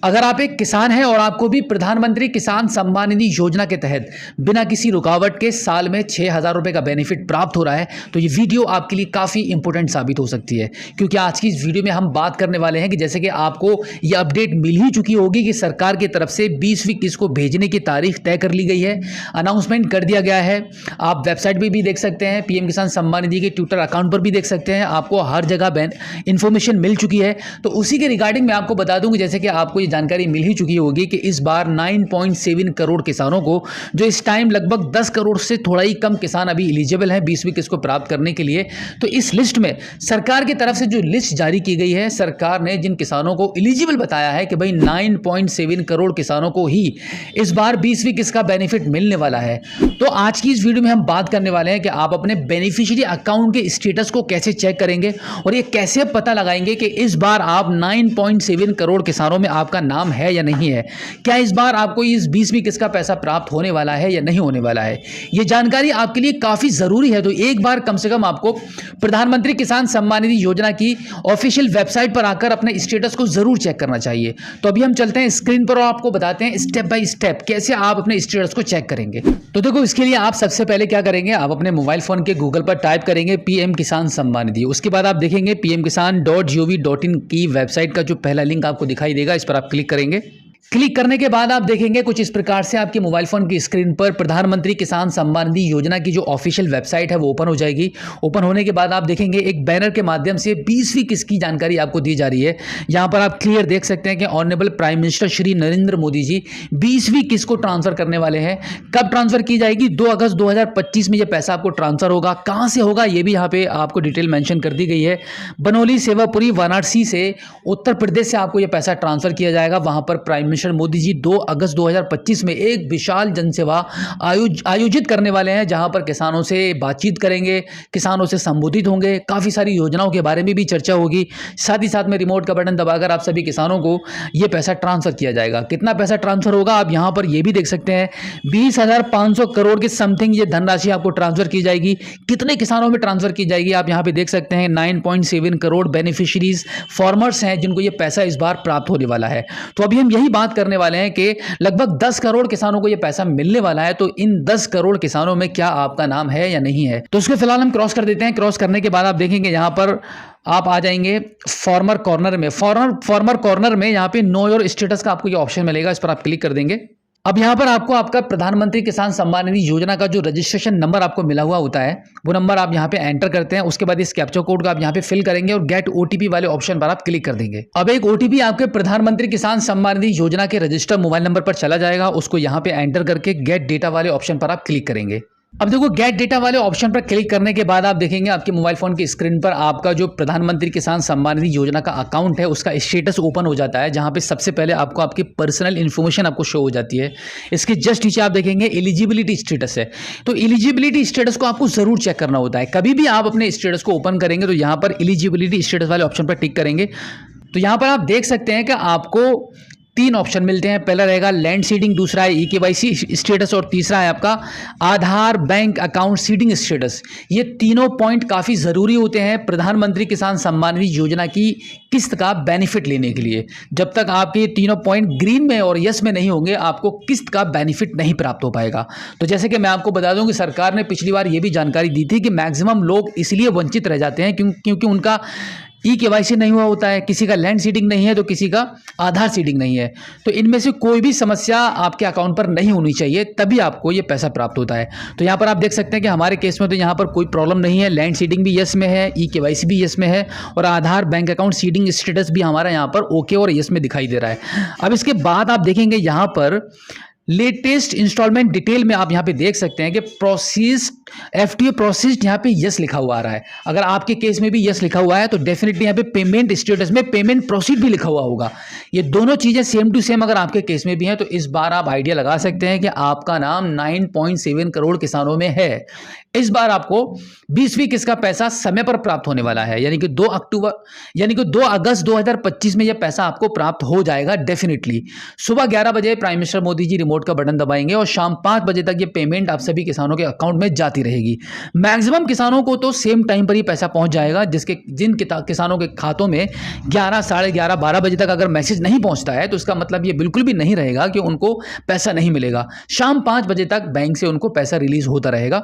अगर आप एक किसान हैं और आपको भी प्रधानमंत्री किसान सम्मान निधि योजना के तहत बिना किसी रुकावट के साल में 6,000 रुपये का बेनिफिट प्राप्त हो रहा है तो ये वीडियो आपके लिए काफ़ी इंपॉर्टेंट साबित हो सकती है, क्योंकि आज की इस वीडियो में हम बात करने वाले हैं कि जैसे कि आपको ये अपडेट मिल ही चुकी होगी कि सरकार की तरफ से 20वीं किस्त को भेजने की तारीख तय कर ली गई है, अनाउंसमेंट कर दिया गया है। आप वेबसाइट पर भी देख सकते हैं, पीएम किसान सम्मान निधि के ट्विटर अकाउंट पर भी देख सकते हैं, आपको हर जगह इन्फॉर्मेशन मिल चुकी है। तो उसी के रिगार्डिंग मैं आपको बता दूं कि जैसे कि आपको जानकारी मिल ही चुकी होगी कि इस बार 9.7 करोड़ किसानों को, जो इस टाइम लगभग 10 करोड़ से थोड़ा ही कम किसान अभी एलिजिबल हैं 20वीं किस्त को प्राप्त करने के लिए। तो इस लिस्ट में सरकार की तरफ से जो लिस्ट जारी की गई है, सरकार ने जिन किसानों को एलिजिबल बताया है कि भाई 9.7 करोड़ किसानों को ही इस बार 20वीं किस्त का बेनिफिट मिलने वाला है। तो आज की इस वीडियो में हम बात करने वाले हैं कि आप अपने बेनिफिशियरी अकाउंट के स्टेटस को कैसे चेक करेंगे और ये कैसे पता लगाएंगे कि इस बार आप 9.7 करोड़ किसानों में आपका नाम है या नहीं है, क्या इस बार आपको इस 20वीं किस्त का पैसा प्राप्त होने वाला है या नहीं होने वाला है। यह जानकारी आपके लिए काफी जरूरी है। तो एक बार कम से कम आपको प्रधानमंत्री किसान सम्मान निधि योजना की ऑफिशियल वेबसाइट पर आकर अपने स्टेटस को जरूर चेक करना चाहिए। तो अभी हम चलते हैं स्क्रीन पर और आपको बताते हैं स्टेप बाय स्टेप कैसे आप अपने स्टेटस को चेक करेंगे। तो देखो, इसके लिए आप सबसे पहले क्या करेंगे, आप अपने मोबाइल फोन के गूगल पर टाइप करेंगे पीएम किसान सम्मान निधि। उसके बाद आप देखेंगे pmkisan.gov.in की वेबसाइट का जो पहला लिंक आपको दिखाई देगा, इस पर आप क्लिक करेंगे। क्लिक करने के बाद आप देखेंगे कुछ इस प्रकार से आपके मोबाइल फोन की स्क्रीन पर प्रधानमंत्री किसान सम्मान निधि योजना की जो ऑफिशियल वेबसाइट है वो ओपन हो जाएगी। ओपन होने के बाद आप देखेंगे एक बैनर के माध्यम से 20वीं किस्त की जानकारी आपको दी जा रही है। यहां पर आप क्लियर देख सकते हैं कि honourable prime minister Shri Narendra Modi ji 20वीं किस्त को ट्रांसफर करने वाले हैं। कब ट्रांसफर की जाएगी? 2 अगस्त 2025 में यह पैसा आपको ट्रांसफर होगा। कहां से होगा ये भी यहाँ पे आपको डिटेल मेंशन कर दी गई है। बनौली, सेवापुरी, वाराणसी से उत्तर प्रदेश से आपको यह पैसा ट्रांसफर किया जाएगा। वहां पर प्राइम मोदी जी 2 अगस्त 2025 में एक विशाल जनसेवा आयोजित करने वाले हैं, जहां पर किसानों से बातचीत करेंगे, किसानों से संबोधित होंगे, काफी सारी योजनाओं के बारे में भी चर्चा होगी। साथ ही साथ में रिमोट का बटन दबाकर आप सभी किसानों को यह पैसा ट्रांसफर किया जाएगा। कितना पैसा ट्रांसफर होगा आप यहां पर यह भी देख सकते हैं, 20,500 करोड़ के समथिंग ये धनराशि आपको ट्रांसफर की जाएगी। कितने किसानों में ट्रांसफर की जाएगी आप यहां पे देख सकते हैं, 9.7 करोड़ बेनिफिशियरीज फार्मर्स हैं जिनको ये पैसा इस बार प्राप्त होने वाला है। तो अभी हम यही बात करने वाले हैं कि लगभग 10 करोड़ किसानों को यह पैसा मिलने वाला है। तो इन 10 करोड़ किसानों में क्या आपका नाम है या नहीं है, तो उसको फिलहाल हम क्रॉस कर देते हैं। क्रॉस करने के बाद आप देखेंगे यहां पर आप आ जाएंगे फार्मर कॉर्नर में। फार्मर कॉर्नर में यहां पे नो योर स्टेटस का आपको ये ऑप्शन मिलेगा, इस पर आप क्लिक कर देंगे। अब यहां पर आपको आपका प्रधानमंत्री किसान सम्मान निधि योजना का जो रजिस्ट्रेशन नंबर आपको मिला हुआ होता है वो नंबर आप यहां पे एंटर करते हैं। उसके बाद इस कैप्चा कोड को आप यहां पे फिल करेंगे और गेट ओटीपी वाले ऑप्शन पर आप क्लिक कर देंगे। अब एक ओटीपी आपके प्रधानमंत्री किसान सम्मान निधि योजना के रजिस्टर्ड मोबाइल नंबर पर चला जाएगा। उसको यहां पे एंटर करके गेट डेटा वाले ऑप्शन पर आप क्लिक करेंगे। अब देखो, गेट डेटा वाले ऑप्शन पर क्लिक करने के बाद आप देखेंगे आपके मोबाइल फोन की स्क्रीन पर आपका जो प्रधानमंत्री किसान सम्मान निधि योजना का अकाउंट है उसका स्टेटस ओपन हो जाता है, जहां पे सबसे पहले आपको आपकी पर्सनल इन्फॉर्मेशन आपको शो हो जाती है। इसके जस्ट नीचे आप देखेंगे एलिजिबिलिटी स्टेटस है। तो एलिजिबिलिटी स्टेटस को आपको जरूर चेक करना होता है। कभी भी आप अपने स्टेटस को ओपन करेंगे तो यहां पर एलिजिबिलिटी स्टेटस वाले ऑप्शन पर टिक करेंगे तो यहां पर आप देख सकते हैं कि आपको 3 ऑप्शन मिलते हैं। पहला रहेगा लैंड सीडिंग, दूसरा है ईकेवाईसी स्टेटस और तीसरा है आपका आधार बैंक अकाउंट सीडिंग स्टेटस। ये तीनों पॉइंट काफ़ी ज़रूरी होते हैं प्रधानमंत्री किसान सम्मान निधि योजना की किस्त का बेनिफिट लेने के लिए। जब तक आपके तीनों पॉइंट ग्रीन में और यस में नहीं होंगे आपको किस्त का बेनिफिट नहीं प्राप्त हो पाएगा। तो जैसे कि मैं आपको बता दूं कि सरकार ने पिछली बार ये भी जानकारी दी थी कि मैक्सिमम लोग इसलिए वंचित रह जाते हैं क्योंकि उनका ईकेवाईसी नहीं हुआ होता है, किसी का लैंड सीडिंग नहीं है तो किसी का आधार सीडिंग नहीं है। तो इनमें से कोई भी समस्या आपके अकाउंट पर नहीं होनी चाहिए, तभी आपको ये पैसा प्राप्त होता है। तो यहाँ पर आप देख सकते हैं कि हमारे केस में तो यहाँ पर कोई प्रॉब्लम नहीं है। लैंड सीडिंग भी यस में है, ईकेवाईसी भी यस में है और आधार बैंक अकाउंट सीडिंग स्टेटस भी हमारा यहाँ पर ओके और यस में दिखाई दे रहा है। अब इसके बाद आप देखेंगे यहाँ पर लेटेस्ट इंस्टॉलमेंट डिटेल में आप यहां पे देख सकते हैं कि प्रोसेस एफटीओ प्रोसेस्ड यहां पे यस लिखा हुआ आ रहा है। अगर आपके केस में भी यस लिखा हुआ है तो डेफिनेटली यहां पे पेमेंट स्टेटस में पेमेंट प्रोसीड भी लिखा हुआ होगा। ये दोनों चीजें सेम टू सेम अगर आपके केस में भी हैं तो इस बार आप आइडिया लगा सकते हैं कि आपका नाम 9.7 करोड़ किसानों में है। इस बार आपको 20वीं किस्त का पैसा समय पर प्राप्त होने वाला है, यानी कि 2 अगस्त 2025 में यह पैसा आपको प्राप्त हो जाएगा डेफिनेटली। सुबह 11 बजे prime minister Modi ji remote support का बटन दबाएंगे और शाम 5 बजे तक ये पेमेंट आप सभी किसानों के अकाउंट में जाती रहेगी। मैक्सिमम किसानों को तो सेम टाइम पर ही पैसा पहुंच जाएगा। जिन किसानों के खातों में 11, साढ़े 11, 12 बजे तक अगर मैसेज नहीं पहुंचता है तो इसका मतलब ये बिल्कुल भी नहीं रहेगा कि उनको पैसा नहीं मिलेगा। शाम 5 बजे तक बैंक से उनको पैसा रिलीज होता रहेगा।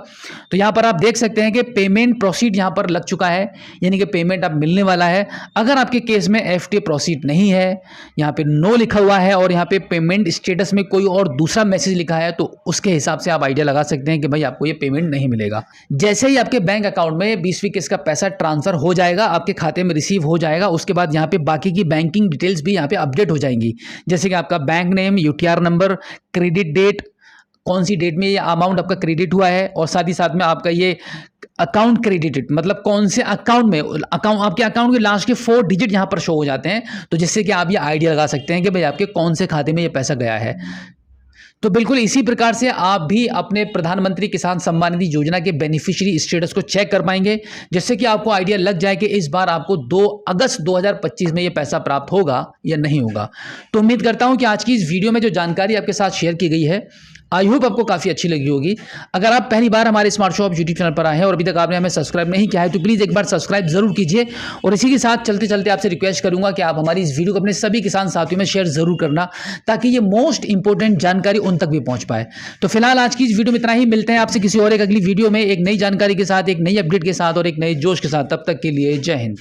तो यहां पर आप देख सकते हैं कि पेमेंट प्रोसीड यहां पर लग चुका है, यानी कि पेमेंट अब मिलने वाला है। अगर आपके केस में एफटी प्रोसीड नहीं है, यहां पे नो लिखा हुआ है और यहां पे पेमेंट स्टेटस में कोई और दूसरा मैसेज लिखा है, तो उसके हिसाब से आप आइडिया लगा सकते हैं कि भाई आपको ये पेमेंट नहीं मिलेगा। जैसे ही आपके बैंक अकाउंट में 20वीं किस्त का पैसा ट्रांसफर हो जाएगा, आपके खाते में रिसीव हो जाएगा, उसके बाद यहाँ पे बाकी की बैंकिंग डिटेल्स भी यहाँ पे अपडेट हो जाएंगी। जैसे कि आपका bank name, UTR number, credit date, कौन सी डेट में ये अमाउंट आपका क्रेडिट हुआ है, और साथ ही साथ में आपका ये अकाउंट क्रेडिटेड मतलब कौन से अकाउंट में, आपके अकाउंट के लास्ट के 4 डिजिट यहाँ पर शो हो जाते हैं। तो जिससे कि आप ये आइडिया लगा सकते हैं कि भाई आपके कौन से खाते में ये पैसा गया है। तो बिल्कुल इसी प्रकार से आप भी अपने प्रधानमंत्री किसान सम्मान निधि योजना के बेनिफिशियरी स्टेटस को चेक कर पाएंगे, जिससे कि आपको आइडिया लग जाए कि इस बार आपको 2 अगस्त 2025 में ये पैसा प्राप्त होगा या नहीं होगा। तो उम्मीद करता हूं कि आज की इस वीडियो में जो जानकारी आपके साथ शेयर की गई है, आई होप आपको काफ़ी अच्छी लगी होगी। अगर आप पहली बार हमारे स्मार्ट शॉप यूट्यूब चैनल पर आए हैं और अभी तक आपने हमें सब्सक्राइब नहीं किया है तो प्लीज़ एक बार सब्सक्राइब जरूर कीजिए। और इसी के साथ चलते चलते आपसे रिक्वेस्ट करूंगा कि आप हमारी इस वीडियो को अपने सभी किसान साथियों में शेयर जरूर करना, ताकि ये मोस्ट इंपॉर्टेंट जानकारी उन तक भी पहुंच पाए। तो फिलहाल आज की इस वीडियो में इतना ही। मिलते हैं आपसे किसी और एक अगली वीडियो में एक नई जानकारी के साथ, एक नई अपडेट के साथ और एक नए जोश के साथ। तब तक के लिए जय हिंद।